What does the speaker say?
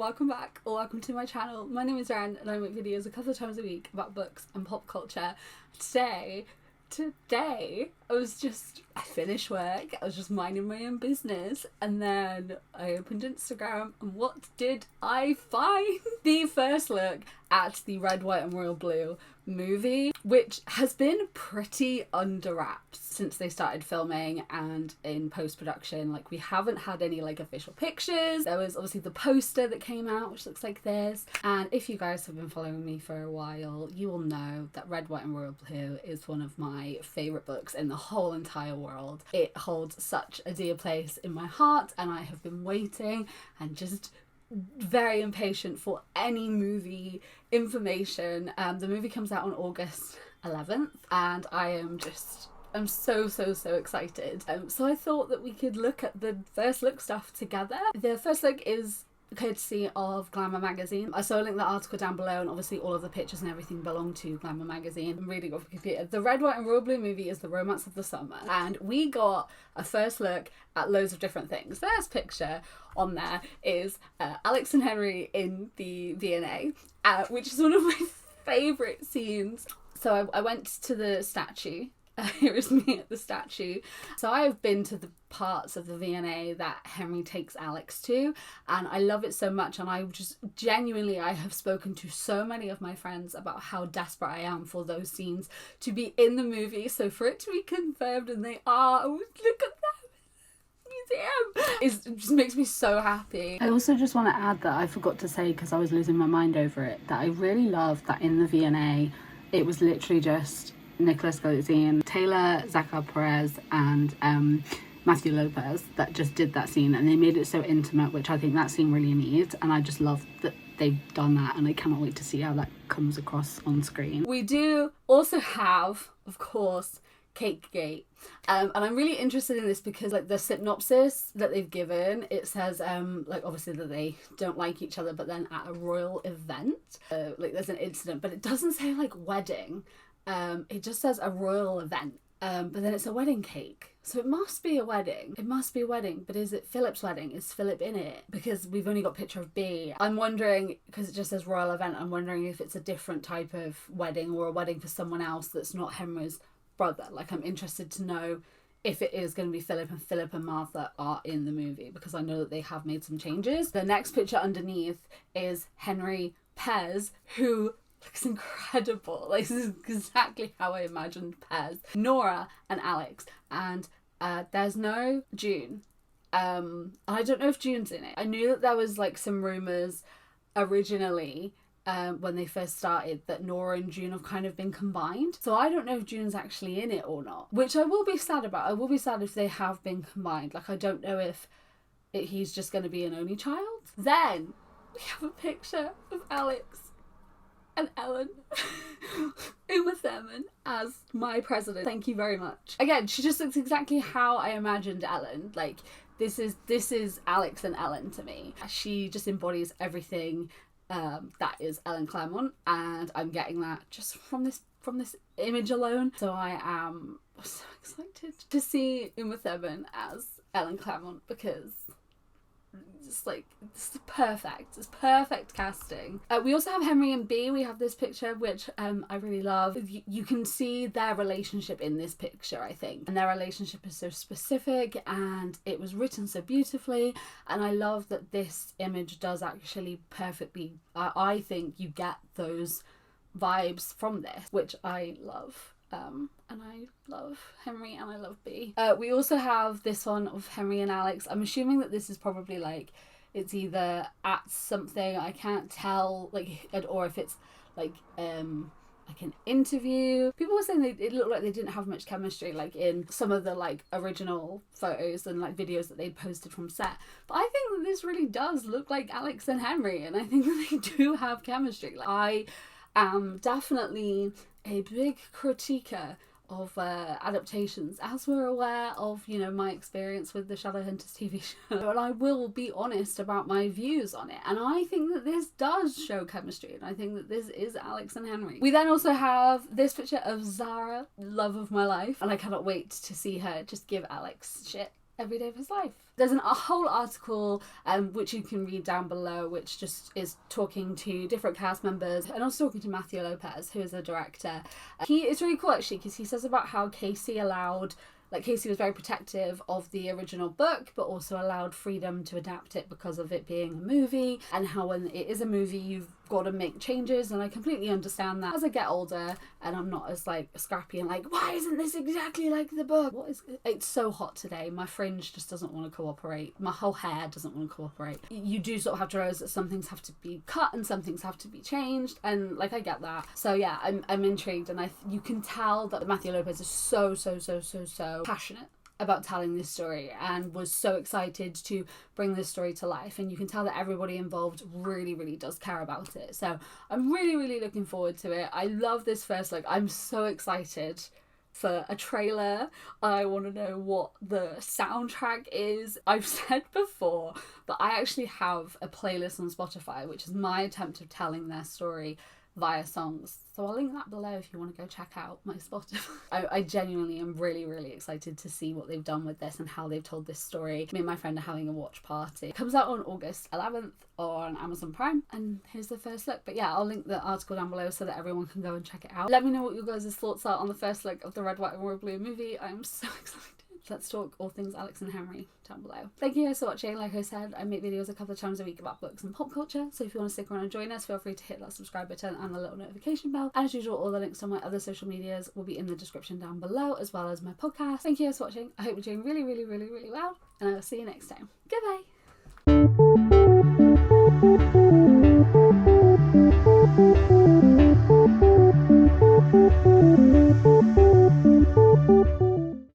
welcome back or welcome to my channel. My name is Ren and I make videos a couple of times a week about books and pop culture. Today I finished work, I was just minding my own business, and then I opened Instagram, and what did I find? The first look at the Red, White and Royal Blue movie, which has been pretty under wraps since they started filming and in post-production. Like, we haven't had any like official pictures. There was obviously the poster that came out, which looks like this, and if you guys have been following me for a while, you will know that Red, White and Royal Blue is one of my favourite books in the whole entire world. It holds such a dear place in my heart, and I have been waiting and just very impatient for any movie information. The movie comes out on August 11th and I'm so excited. So I thought that we could look at the first look stuff together. The first look is courtesy of Glamour magazine. I saw a link the article down below, and obviously all of the pictures and everything belong to Glamour magazine. I'm reading off the computer. The Red, White and Royal Blue movie is the romance of the summer, and we got a first look at loads of different things. First picture on there is Alex and Henry in the V&A, which is one of my favourite scenes. So I went to the statue. Here is me at the statue. So I have been to the parts of the V&A that Henry takes Alex to, and I love it so much, and I just genuinely, I have spoken to so many of my friends about how desperate I am for those scenes to be in the movie. So for it to be confirmed, and they are, look at that museum, it just makes me so happy. I also just want to add that I forgot to say, because I was losing my mind over it, that I really love that in the V&A it was literally just Nicholas Galitzine, Taylor Zacar Perez and Matthew Lopez that just did that scene, and they made it so intimate, which I think that scene really needs, and I just love that they've done that, and I cannot wait to see how that comes across on screen. We do also have, of course, Cakegate, and I'm really interested in this because like the synopsis that they've given, it says like obviously that they don't like each other, but then at a royal event like there's an incident, but it doesn't say like wedding. It just says a royal event, but then it's a wedding cake. So it must be a wedding. It must be a wedding, but is it Philip's wedding? Is Philip in it? Because we've only got a picture of B. I'm wondering, because it just says royal event, I'm wondering if it's a different type of wedding or a wedding for someone else that's not Henry's brother. Like, I'm interested to know if it is going to be Philip and Martha are in the movie, because I know that they have made some changes. The next picture underneath is Henry Pez, who looks incredible. Like, this is exactly how I imagined Pez. Nora and Alex, and there's no June. I don't know if June's in it. I knew that there was like some rumours originally when they first started that Nora and June have kind of been combined. So I don't know if June's actually in it or not, which I will be sad about. I will be sad if they have been combined. Like, I don't know if he's just going to be an only child. Then we have a picture of Alex and Ellen, Uma Thurman as my president. Thank you very much. Again, she just looks exactly how I imagined Ellen. Like, this is Alex and Ellen to me. She just embodies everything that is Ellen Claremont, and I'm getting that just from this image alone. So I am so excited to see Uma Thurman as Ellen Claremont, because it's like, it's perfect casting. We also have Henry and B. We have this picture, which I really love. You can see their relationship in this picture, I think, and their relationship is so specific, and it was written so beautifully, and I love that this image does actually perfectly, I think you get those vibes from this, which I love. And I love Henry and I love B. We also have this one of Henry and Alex. I'm assuming that this is probably like, it's either at something, I can't tell, like, or if it's like an interview. People were saying it looked like they didn't have much chemistry, like in some of the like original photos and like videos that they posted from set. But I think that this really does look like Alex and Henry, and I think that they do have chemistry. Like, I am definitely a big critiquer of adaptations, as we're aware of, you know, my experience with the Shadowhunters TV show, and I will be honest about my views on it, and I think that this does show chemistry, and I think that this is Alex and Henry. We then also have this picture of Zara, love of my life, and I cannot wait to see her just give Alex shit every day of his life. There's a whole article which you can read down below, which just is talking to different cast members and also talking to Matthew Lopez, who is the director. It's really cool actually, because he says about how Casey was very protective of the original book, but also allowed freedom to adapt it because of it being a movie, and how when it is a movie you've got to make changes, and I completely understand that. As I get older and I'm not as like scrappy and like, why isn't this exactly like the book? It's so hot today, my fringe just doesn't want to cooperate, my whole hair doesn't want to cooperate. You do sort of have to realize that some things have to be cut and some things have to be changed, and like I get that. So yeah, I'm intrigued, and you can tell that Matthew Lopez is so passionate about telling this story and was so excited to bring this story to life, and you can tell that everybody involved really does care about it. So I'm really looking forward to it. I love this first look. I'm so excited for a trailer. I want to know what the soundtrack is. I've said before, but I actually have a playlist on Spotify, which is my attempt of telling their story via songs. So I'll link that below if you want to go check out my Spotify. I genuinely am really excited to see what they've done with this and how they've told this story. Me and my friend are having a watch party. It comes out on August 11th on Amazon Prime, and here's the first look. But yeah, I'll link the article down below so that everyone can go and check it out. Let me know what your guys' thoughts are on the first look of the Red, White and Royal Blue movie. I'm so excited. Let's talk all things Alex and Henry down below. Thank you guys for watching. Like I said, I make videos a couple of times a week about books and pop culture, so if you want to stick around and join us, feel free to hit that subscribe button and the little notification bell. And as usual, all the links to my other social medias will be in the description down below, as well as my podcast. Thank you guys for watching. I hope you're doing really well, and I will see you next time. Goodbye!